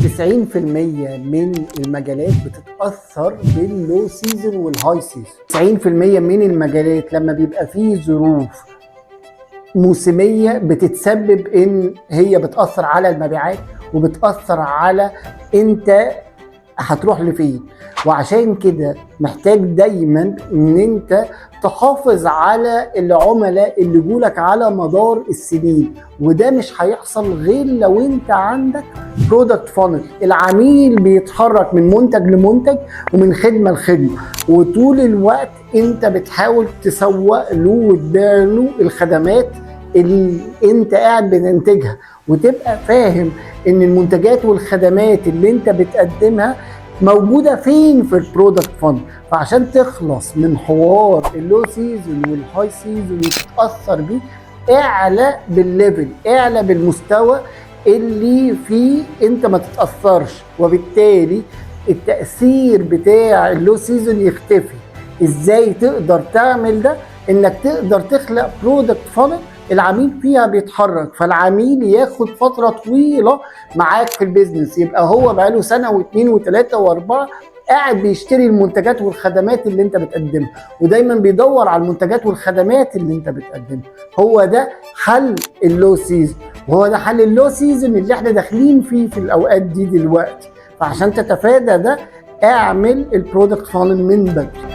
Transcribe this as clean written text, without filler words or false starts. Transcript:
90% من المجالات بتتأثر باللو سيزون والهاي سيزون. 90% من المجالات لما بيبقى فيه ظروف موسمية بتتسبب ان هي بتأثر على المبيعات وبتأثر على انت هتروح لفين. وعشان كده محتاج دايما ان انت تحافظ على العملاء اللي جولك على مدار السنين، وده مش هيحصل غير لو انت عندك برودكت فانل. العميل بيتحرك من منتج لمنتج ومن خدمة لخدمة، وطول الوقت انت بتحاول تسوق له وتبيع له الخدمات اللي انت قاعد بتنتجها، وتبقى فاهم ان المنتجات والخدمات اللي انت بتقدمها موجودة فين في البرودكت فاند. فعشان تخلص من حوار اللو سيزون والهاي سيزون وتتأثر بيه، اعلى بالليفل، اعلى بالمستوى اللي فيه انت ما تتأثرش، وبالتالي التأثير بتاع اللو سيزون يختفي. ازاي تقدر تعمل ده؟ انك تقدر تخلق برودكت فاند العميل فيها بيتحرك، فالعميل ياخد فترة طويلة معاك في البيزنس، يبقى هو بقاله سنة واثنين وثلاثة واربعة قاعد بيشتري المنتجات والخدمات اللي انت بتقدمها، ودايما بيدور على المنتجات والخدمات اللي انت بتقدمها. هو ده حل اللو سيزون، وهو ده حل اللو سيزون اللي احنا داخلين فيه في الاوقات دي دلوقتي. فعشان تتفادى ده اعمل البرودكت فانل من بدري.